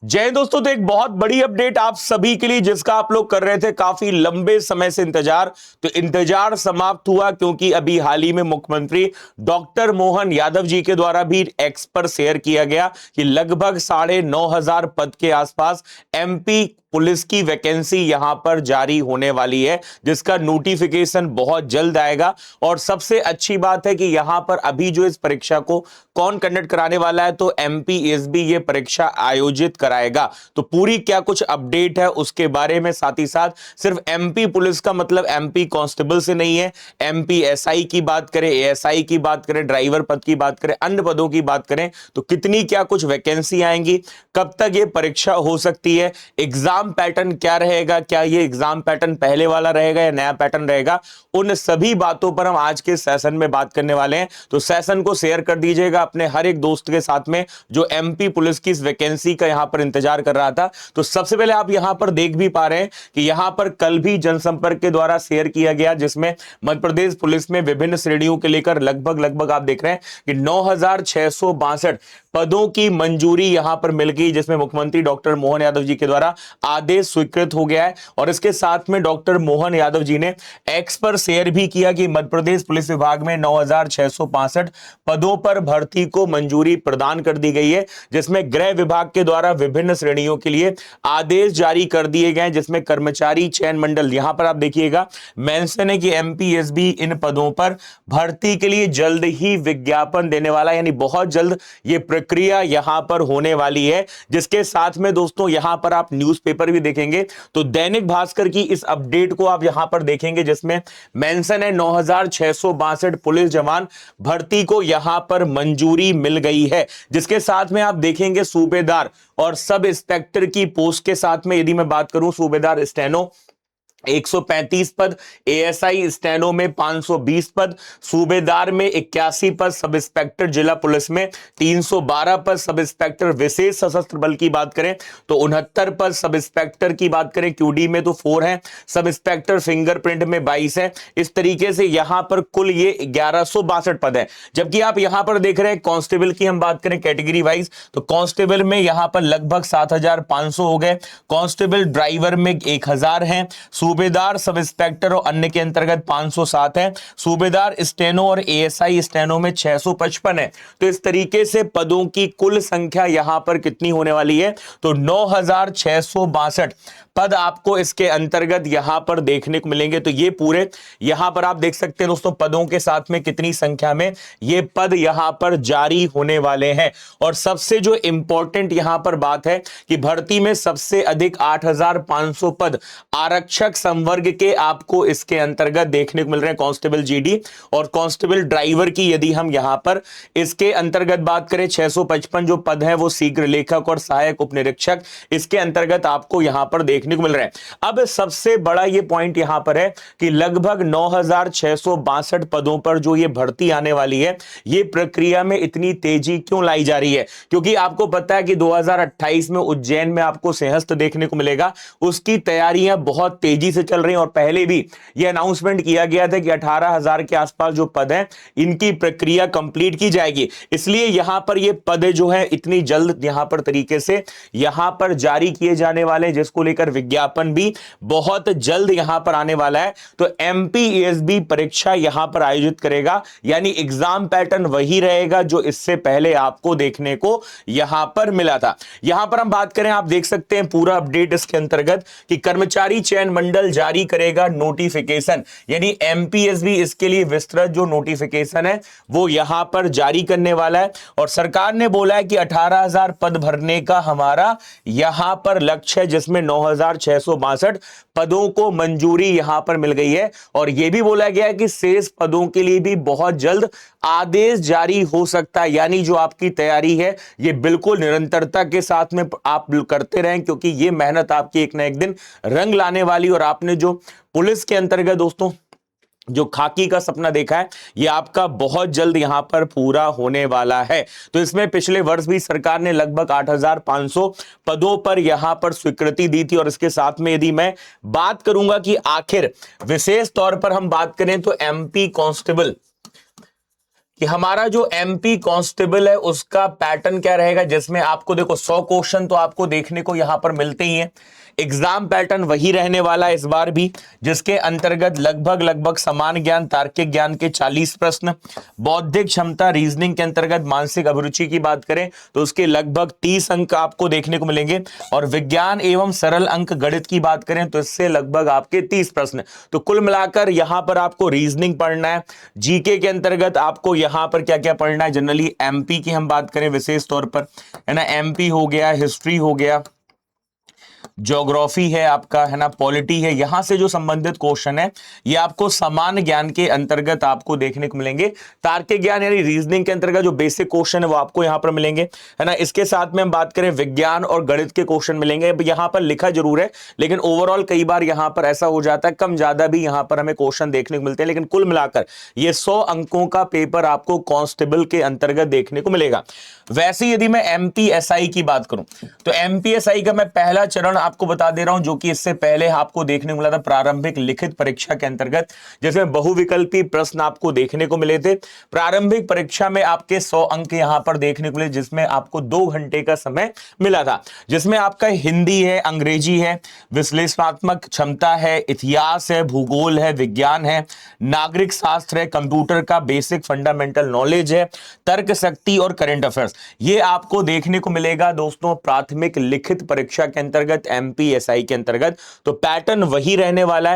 जय हिंद दोस्तों। तो एक बहुत बड़ी अपडेट आप सभी के लिए, जिसका आप लोग कर रहे थे काफी लंबे समय से इंतजार। तो इंतजार समाप्त हुआ, क्योंकि अभी हाल ही में मुख्यमंत्री डॉक्टर मोहन यादव जी के द्वारा भी एक्स पर शेयर किया गया कि लगभग 9,500 पद के आसपास एमपी पुलिस की वैकेंसी यहां पर जारी होने वाली है, जिसका नोटिफिकेशन बहुत जल्द आएगा। और सबसे अच्छी बात है कि यहां पर अभी जो इस परीक्षा को कौन कंडक्ट कराने वाला है, तो एमपीएसबी ये परीक्षा आयोजित कराएगा। तो पूरी क्या कुछ अपडेट है उसके बारे में, साथ ही साथ सिर्फ एमपी पुलिस का मतलब एमपी कांस्टेबल से नहीं है, एमपी एसआई की बात करें, एएसआई की बात करें, ड्राइवर पद की बात करें, अन्य पदों की बात करें, तो कितनी क्या कुछ वैकेंसी आएंगी, कब तक ये परीक्षा हो सकती है, एग्जाम पैटर्न क्या रहेगा, क्या ये एग्जाम पैटर्न पहले वाला रहेगा या नया पैटर्न रहेगा, उन सभी बातों पर हम आज के सेशन में बात करने वाले हैं। तो सेशन को शेयर कर दीजिएगा अपने हर एक दोस्त के साथ में जो एमपी पुलिस की इस वैकेंसी का यहां पर इंतजार कर रहा था। तो सबसे पहले आप यहां पर देख भी पा रहे हैं कि यहां पर कल भी जनसंपर्क के द्वारा शेयर किया गया, जिसमें मध्य प्रदेश पुलिस में विभिन्न श्रेणियों के लेकर लगभग आप देख रहे हैं कि 9,662 पदों की मंजूरी यहां पर मिल गई, जिसमें मुख्यमंत्री डॉक्टर मोहन यादव जी के द्वारा आदेश स्वीकृत हो गया है। और इसके साथ में डॉक्टर मोहन यादव जी ने एक्स पर शेयर भी किया कि मध्य प्रदेश पुलिस विभाग में 9,662 पदों पर भर्ती को मंजूरी प्रदान कर दी गई है, जिसमें गृह विभाग के द्वारा विभिन्न श्रेणियों के लिए आदेश जारी कर दिए गए हैं, जिसमें कर्मचारी चयन मंडल, यहां पर आप देखिएगा मेंशन है कि एमपीएसबी इन पदों पर भर्ती के लिए जल्द ही विज्ञापन देने वाला, यानी बहुत जल्द ये प्रक्रिया यहां पर होने वाली है। जिसके साथ में दोस्तों यहां पर आप न्यूज़पेपर भी देखेंगे तो दैनिक भास्कर की इस अपडेट को आप यहां पर देखेंगे, जिसमें मेंशन है 9,662 पुलिस जवान भर्ती को यहां पर मंजूरी मिल गई है। जिसके साथ में आप देखेंगे सूबेदार और सब इंस्पेक्टर की पोस्ट के साथ में, यदि मैं बात करूं सूबेदार स्टेनो 135 पद, एएसआई स्टेनो में 520 पद, सूबेदार में 81 पद, सब इंस्पेक्टर जिला पुलिस में 312 पद, सब इंस्पेक्टर विशेष सशस्त्र बल की बात करें तो 69 पद, सब इंस्पेक्टर की बात करें क्यूडी में तो 4 है, सब इंस्पेक्टर फिंगरप्रिंट में 22 है। इस तरीके से यहां पर कुल ये 1162 पद है। जबकि आप यहां पर देख रहे हैं कांस्टेबल की हम बात करें कैटेगरी वाइज, तो कांस्टेबल में यहां पर लगभग 7,500 हो गए, कांस्टेबल ड्राइवर में 1,000 है, सूबेदार सब इंस्पेक्टर और अन्य के अंतर्गत 507 है, सूबेदार स्टेनो और एएसआई स्टेनो में 655 है। तो इस तरीके से पदों की कुल संख्या यहां पर कितनी होने वाली है, तो 9,662 पद आपको इसके अंतर्गत यहां पर देखने को मिलेंगे। तो ये पूरे यहां पर आप देख सकते हैं दोस्तों पदों के साथ में कितनी संख्या में ये पद यहां पर जारी होने वाले हैं। और सबसे जो इंपॉर्टेंट यहां पर बात है कि भर्ती में सबसे अधिक 8,500 पद आरक्षक संवर्ग के आपको इसके अंतर्गत देखने को मिल रहे हैं, कांस्टेबल जीडी और कांस्टेबल ड्राइवर की यदि हम यहां पर इसके अंतर्गत बात करें 655 जो पद है वो शीघ्र लेखक और सहायक उपनिरीक्षक इसके अंतर्गत आपको यहां पर देखने को मिल रहा है। अब सबसे बड़ा ये पॉइंट यहां पर है कि लगभग 9,662 पदों पर जो ये भर्ती आने वाली है, ये प्रक्रिया में इतनी तेजी क्यों लाई जा रही है, क्योंकि आपको पता है कि 2028 में उज्जैन में आपको सिंहस्थ देखने को मिलेगा, उसकी तैयारियां बहुत तेजी से चल रही हैं। और पहले भी यह अनाउंसमेंट किया गया था कि 18,000 के आसपास जो पद हैं इनकी प्रक्रिया कंप्लीट की जाएगी। इसलिए यहां पर ये पद जो है इतनी जल्द यहां पर तरीके से यहां पर जारी किए जाने वाले, जिसको लेकर विज्ञापन भी बहुत जल्द यहां पर आने वाला है। तो एमपीएसबी परीक्षा यहां पर आयोजित करेगा, यानी एग्जाम पैटर्न वही रहेगा जो इससे पहले आपको देखने को यहां पर मिला था। यहां पर हम बात करें, आप देख सकते हैं पूरा अपडेट इसके अंतर्गत कि कर्मचारी चयन मंडल जारी करेगा नोटिफिकेशन, यानी एमपीएसबी इसके लिए विस्तृत जो नोटिफिकेशन है वो यहां पर जारी करने वाला है। और सरकार ने बोला है कि 18,000 पद भरने का हमारा यहां पर लक्ष्य है, जिसमें 9,662 पदों को मंजूरी यहां पर मिल गई है। और यह भी बोला गया है कि शेष पदों के लिए भी बहुत जल्द आदेश जारी हो सकता है, यानी जो आपकी तैयारी है ये बिल्कुल निरंतरता के साथ में आप करते रहें, क्योंकि ये मेहनत आपकी एक ना एक दिन रंग लाने वाली। और आपने जो पुलिस के अंतर्गत दोस्तों जो खाकी का सपना देखा है ये आपका बहुत जल्द यहां पर पूरा होने वाला है। तो इसमें पिछले वर्ष भी सरकार ने लगभग 8,500 पदों पर यहां पर स्वीकृति दी थी। और इसके साथ में यदि मैं बात करूंगा कि आखिर विशेष तौर पर हम बात करें तो एमपी कांस्टेबल कि हमारा जो एमपी कांस्टेबल है उसका पैटर्न क्या रहेगा, जिसमें आपको देखो 100 क्वेश्चन तो आपको देखने को यहां पर मिलते ही हैं। एग्जाम पैटर्न वही रहने वाला है इस बार भी, जिसके अंतर्गत लगभग समान ज्ञान तार्किक ज्ञान के 40 प्रश्न, बौद्धिक क्षमता रीजनिंग के अंतर्गत मानसिक अभिरुचि की बात करें तो उसके लगभग 30 अंक आपको देखने को मिलेंगे, और विज्ञान एवं सरल अंक गणित की बात करें तो इससे लगभग आपके 30 प्रश्न। तो कुल मिलाकर यहां पर आपको रीजनिंग पढ़ना है। जीके के अंतर्गत आपको यहां पर क्या क्या पढ़ना है, जनरली एमपी की हम बात करें विशेष तौर पर, है ना, एमपी हो गया, हिस्ट्री हो गया, ज्योग्राफी है आपका, है ना, पॉलिटी है, यहां से जो संबंधित क्वेश्चन है ये आपको समान ज्ञान के अंतर्गत आपको देखने को मिलेंगे। तार्किक ज्ञान यानी रीजनिंग के अंतर्गत जो बेसिक क्वेश्चन है वो आपको यहां पर मिलेंगे, है ना। इसके साथ में हम बात करें विज्ञान और गणित के क्वेश्चन मिलेंगे। यहां पर लिखा जरूर है लेकिन ओवरऑल कई बार यहां पर ऐसा हो जाता है कम ज्यादा भी यहां पर हमें क्वेश्चन देखने को मिलते हैं, लेकिन कुल मिलाकर ये 100 अंकों का पेपर आपको कांस्टेबल के अंतर्गत देखने को मिलेगा। वैसे यदि मैं एमपीएसआई की बात करूं तो एमपीएसआई का मैं पहला चरण आपको बता दे रहा हूं, जो कि इससे पहले आपको देखने को मिला था प्रारंभिक लिखित परीक्षा के अंतर्गत, जिसमें बहुविकल्पी प्रश्न आपको देखने को मिले थे। प्रारंभिक परीक्षा में आपके 100 अंक यहां पर देखने को मिले, जिसमें आपको 2 घंटे का समय मिला था, जिसमें आपका हिंदी है, अंग्रेजी है, विश्लेषणात्मक क्षमता है, इतिहास है, भूगोल है, विज्ञान है, नागरिक शास्त्र है, कंप्यूटर का बेसिक फंडामेंटल नॉलेज है, तर्क शक्ति और करंट अफेयर्स, ये आपको देखने को मिलेगा दोस्तों प्राथमिक लिखित परीक्षा के अंतर्गत एमपीएसआई के अंतर्गत। तो पैटर्न वही रहने वाला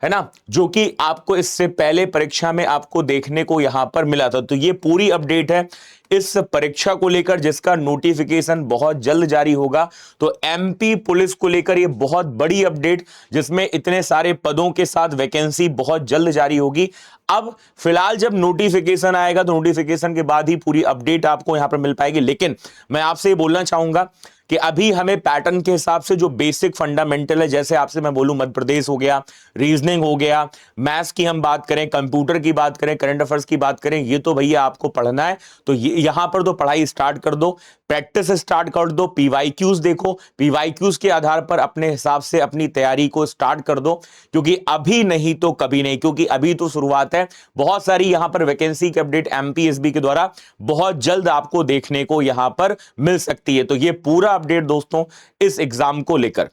है ना, जो कि आपको इससे पहले परीक्षा में आपको देखने को यहां पर मिला था। तो ये पूरी अपडेट है इस परीक्षा को लेकर, जिसका नोटिफिकेशन बहुत जल्द जारी होगा। तो एमपी पुलिस को लेकर ये बहुत बड़ी अपडेट, जिसमें इतने सारे पदों के साथ वैकेंसी बहुत जल्द जारी होगी। अब फिलहाल जब नोटिफिकेशन आएगा तो नोटिफिकेशन के बाद ही पूरी अपडेट आपको यहां पर मिल पाएगी। लेकिन मैं आपसे ये बोलना चाहूंगा कि अभी हमें पैटर्न के हिसाब से जो बेसिक फंडामेंटल है, जैसे आपसे मैं बोलूं मध्य प्रदेश हो गया, रीजनिंग हो गया, मैथ्स की हम बात करें, कंप्यूटर की बात करें, करंट अफेयर्स की बात करें, ये तो भैया आपको पढ़ना है। तो ये यहां पर तो पढ़ाई स्टार्ट कर दो, प्रैक्टिस स्टार्ट कर दो, पीवाईक्यूज देखो, पीवाईक्यूज के आधार पर अपने हिसाब से अपनी तैयारी को स्टार्ट कर दो, क्योंकि अभी नहीं तो कभी नहीं, क्योंकि अभी तो शुरुआत है। बहुत सारी यहां पर वैकेंसी की अपडेट एमपीएसबी के द्वारा बहुत जल्द आपको देखने को यहां पर मिल सकती है। तो ये पूरा अपडेट दोस्तों इस एग्जाम को लेकर।